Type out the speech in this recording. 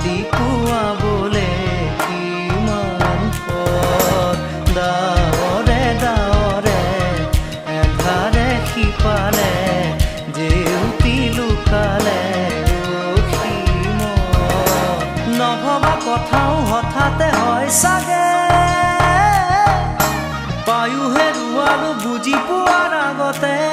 ৰাতি পুৱাবলে কিমান পথ ডাৱৰে ডাৱৰে এন্ধাৰে সিপালে জেউতি লুকালে নভবা কথাও হঠাতে হয় চাগে পায়ো হেৰুৱালো বুজি পোৱাৰ আগতে